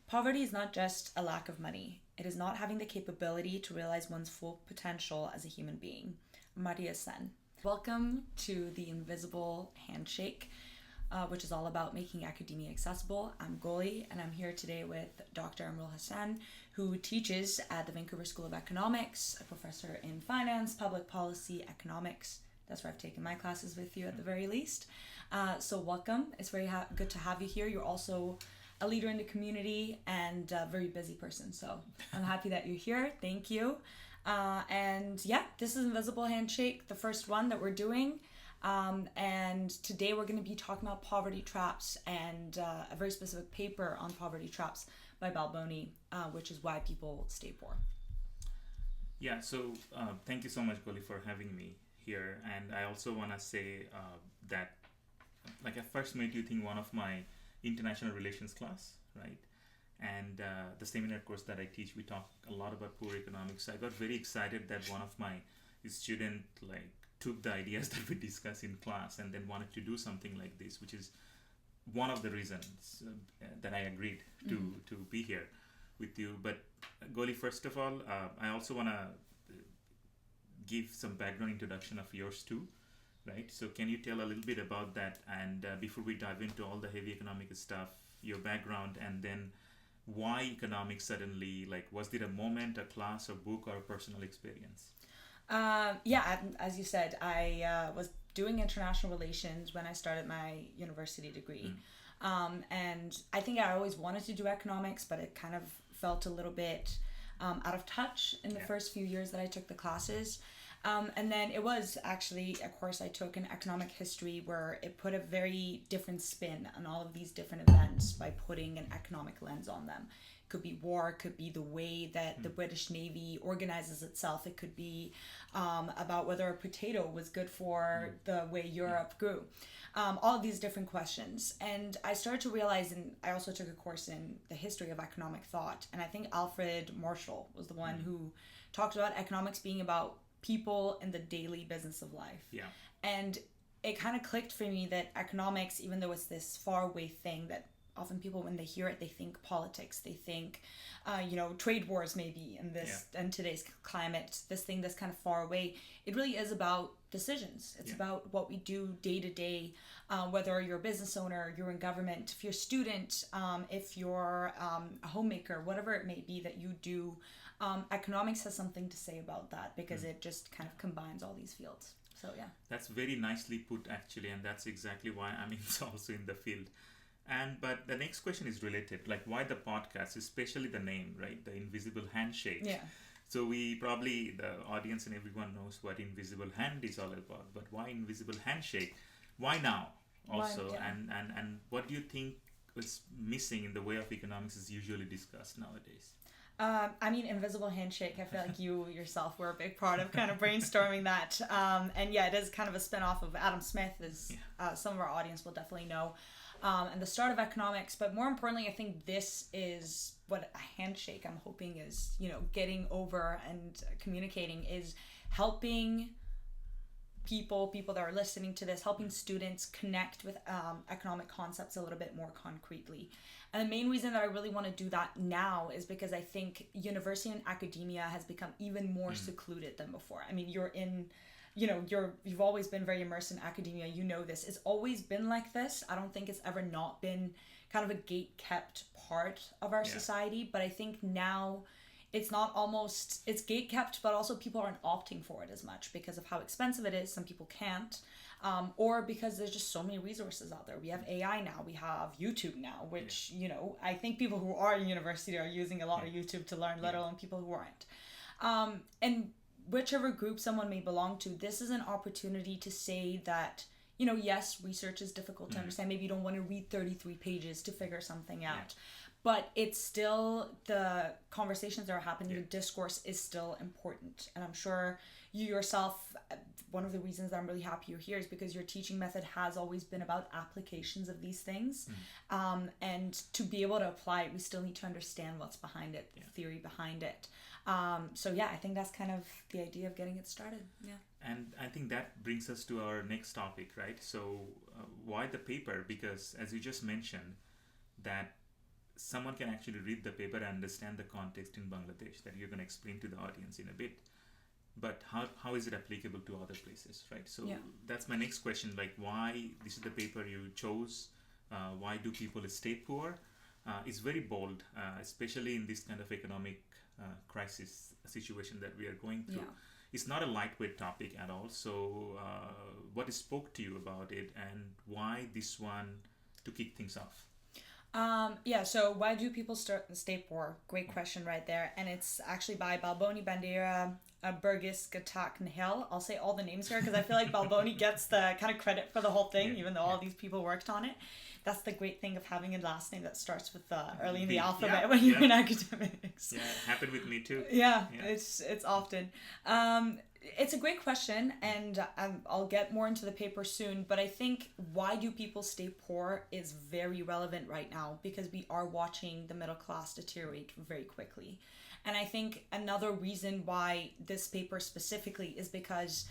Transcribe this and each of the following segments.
Poverty is not just a lack of money. It is not having the capability to realize one's full potential as a human being. Maria Sen. Welcome to the Invisible Handshake, which is all about making academia accessible. I'm Goli, and I'm here today with Dr. Amrul Hassan, who teaches at the Vancouver School of Economics, a professor in finance, public policy, economics. That's where I've taken my classes with you at the very least. So welcome. It's very good to have you here. You're also a leader in the community and a very busy person. So I'm happy that you're here. Thank you. And yeah, this is Invisible Handshake, the first one that we're doing. And today we're going to be talking about poverty traps and a very specific paper on poverty traps by Balboni, which is why people stay poor. Yeah, so thank you so much, Goli, for having me here. And I also want to say that I first met you in one of my international relations class, right? And the seminar course that I teach, we talk a lot about poor economics. So I got very excited that one of my students took the ideas that we discuss in class and then wanted to do something like this, which is one of the reasons that I agreed to be here with you. But Goli, first of all, I also want to give some background introduction of yours too, right? So can you tell a little bit about that, and before we dive into all the heavy economic stuff, your background, and then why economics suddenly, was there a moment, a class, a book, or a personal experience? Yeah, as you said, I was doing international relations when I started my university degree. And I think I always wanted to do economics, but it kind of felt a little bit out of touch in the first few years that I took the classes. And then it was actually a course I took in economic history where it put a very different spin on all of these different events by putting an economic lens on them. It could be war, it could be the way that the British Navy organizes itself. It could be about whether a potato was good for the way Europe grew. All of these different questions. And I started to realize, and I also took a course in the history of economic thought. And I think Alfred Marshall was the one who talked about economics being about people in the daily business of life. Yeah. And it kind of clicked for me that economics, even though it's this far away thing that often people, when they hear it, they think politics, they think, trade wars maybe in today's climate, this thing that's kind of far away. It really is about decisions. It's about what we do day to day, whether you're a business owner, you're in government, if you're a student, if you're a homemaker, whatever it may be that you do. Economics has something to say about that because it just kind of combines all these fields. So yeah. That's very nicely put, actually, and that's exactly why I'm also in the field. But the next question is related, why the podcast, especially the name, right? The Invisible Handshake. Yeah. So the audience and everyone knows what Invisible Hand is all about, but why Invisible Handshake? Why now also? And what do you think is missing in the way of economics is usually discussed nowadays? Invisible Handshake, I feel like you yourself were a big part of kind of brainstorming that. And yeah, it is kind of a spin-off of Adam Smith, as some of our audience will definitely know. And the start of economics. But more importantly, I think this is what a handshake, I'm hoping, is, getting over and communicating, is helping people that are listening to this, helping students connect with economic concepts a little bit more concretely. And the main reason that I really want to do that now is because I think university and academia has become even more secluded than before. I mean, you've always been very immersed in academia. You know this. It's always been like this. I don't think it's ever not been kind of a gate-kept part of our society. But I think now it's gate-kept, but also people aren't opting for it as much because of how expensive it is. Some people can't. Or because there's just so many resources out there. We have AI now. We have YouTube now, which, I think people who are in university are using a lot of YouTube to learn, let alone people who aren't. And whichever group someone may belong to, this is an opportunity to say that, yes, research is difficult to understand. Maybe you don't want to read 33 pages to figure something out. But it's still, the conversations that are happening, the discourse is still important. And I'm sure you yourself, one of the reasons that I'm really happy you're here is because your teaching method has always been about applications of these things. And to be able to apply it, we still need to understand what's behind it, the theory behind it. So yeah, I think that's kind of the idea of getting it started. Yeah. And I think that brings us to our next topic, right? So why the paper? Because as you just mentioned, that someone can actually read the paper and understand the context in Bangladesh that you're going to explain to the audience in a bit. But how is it applicable to other places, right? So that's my next question. Like, why this is the paper you chose? Why do people stay poor? It's very bold, especially in this kind of economic crisis situation that we are going through. Yeah. It's not a lightweight topic at all. So what spoke to you about it, and why this one to kick things off? So why do people stay poor? Great question right there. And it's actually by Balboni, Bandiera, Burgess, Ghatak, and Heil. I'll say all the names here because I feel like Balboni gets the kind of credit for the whole thing, even though all these people worked on it. That's the great thing of having a last name that starts with early in the alphabet when you're in academics. Yeah, it happened with me too. It's often. It's a great question, and I'll get more into the paper soon, but I think why do people stay poor is very relevant right now because we are watching the middle class deteriorate very quickly. And I think another reason why this paper specifically is because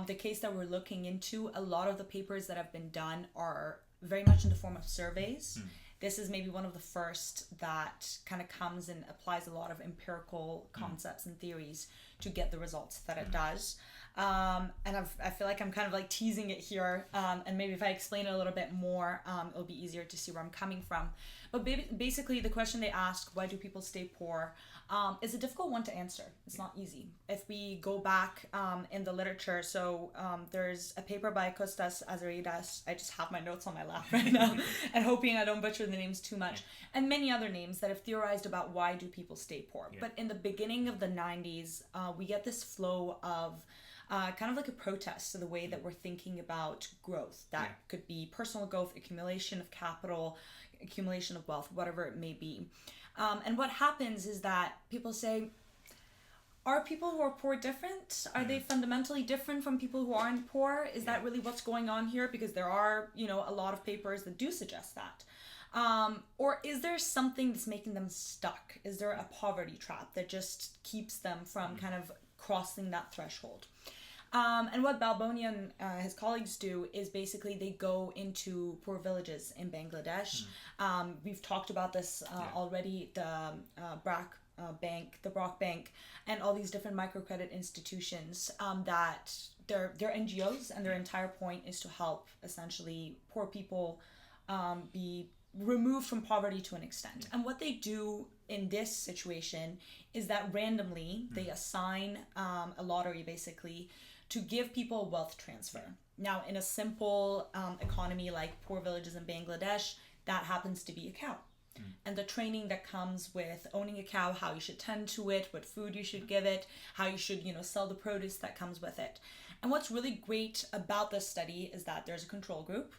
the case that we're looking into, a lot of the papers that have been done are very much in the form of surveys. This is maybe one of the first that kind of comes and applies a lot of empirical concepts and theories to get the results that it does. And I feel like I'm kind of like teasing it here. And maybe if I explain it a little bit more, it'll be easier to see where I'm coming from. But basically the question they ask, why do people stay poor, is a difficult one to answer. It's not easy. If we go back in the literature, so there's a paper by Kostas Azariadis. I just have my notes on my lap right now and hoping I don't butcher the names too much. And many other names that have theorized about why do people stay poor. But in the beginning of the 90s, we get this flow of kind of like a protest to the way that we're thinking about growth. That could be personal growth, accumulation of capital, accumulation of wealth, whatever it may be. And what happens is that people say, are people who are poor different? Are they fundamentally different from people who aren't poor? Is that really what's going on here? Because there are, a lot of papers that do suggest that. Or is there something that's making them stuck? Is there a poverty trap that just keeps them from kind of crossing that threshold? And what Balboni and his colleagues do is basically they go into poor villages in Bangladesh. We've talked about this already, the Brock Bank, and all these different microcredit institutions that they're NGOs, and their entire point is to help essentially poor people be removed from poverty to an extent. And what they do in this situation is that randomly they assign a lottery basically to give people a wealth transfer. Now, in a simple economy like poor villages in Bangladesh, that happens to be a cow. And the training that comes with owning a cow, how you should tend to it, what food you should give it, how you should, sell the produce that comes with it. And what's really great about this study is that there's a control group.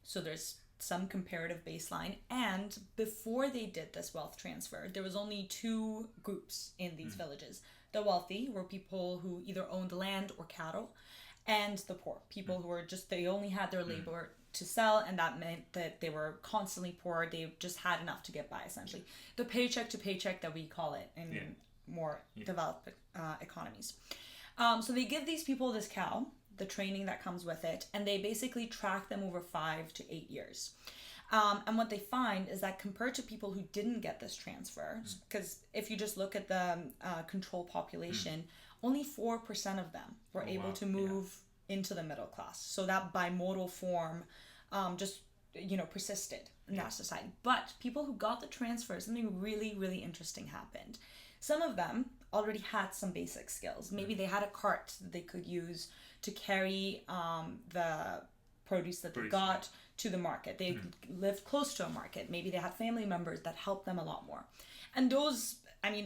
So there's some comparative baseline. And before they did this wealth transfer, there was only two groups in these villages. The wealthy were people who either owned land or cattle, and the poor, people who were they only had their labor to sell, and that meant that they were constantly poor. They just had enough to get by, essentially. The paycheck to paycheck that we call it in more developed economies. So they give these people this cow, the training that comes with it, and they basically track them over 5 to 8 years. And what they find is that compared to people who didn't get this transfer, because if you just look at the control population, only 4% of them were able to move into the middle class. So that bimodal form persisted in that society. But people who got the transfer, something really, really interesting happened. Some of them already had some basic skills. Maybe they had a cart that they could use to carry the produce that they got to the market. They lived close to a market. Maybe they had family members that helped them a lot more. And those,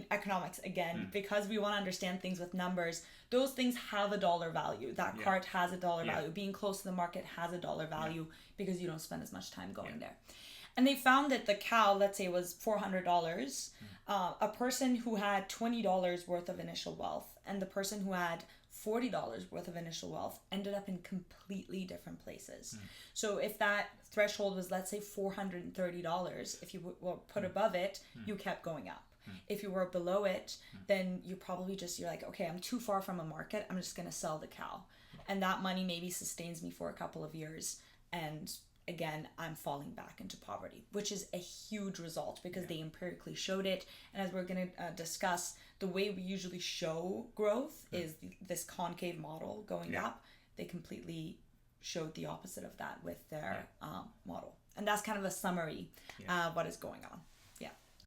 economics, again, because we want to understand things with numbers, those things have a dollar value. That cart has a dollar value. Being close to the market has a dollar value because you don't spend as much time going there. And they found that the cow, let's say, was $400. A person who had $20 worth of initial wealth and the person who had $40 worth of initial wealth ended up in completely different places. So if that threshold was, let's say, $430, if you were put above it, you kept going up. If you were below it, then you're like, okay, I'm too far from a market. I'm just going to sell the cow. And that money maybe sustains me for a couple of years. And again, I'm falling back into poverty, which is a huge result because they empirically showed it. And as we're going to discuss, the way we usually show growth is this concave model going up. They completely showed the opposite of that with their model. And that's kind of a summary what is going on.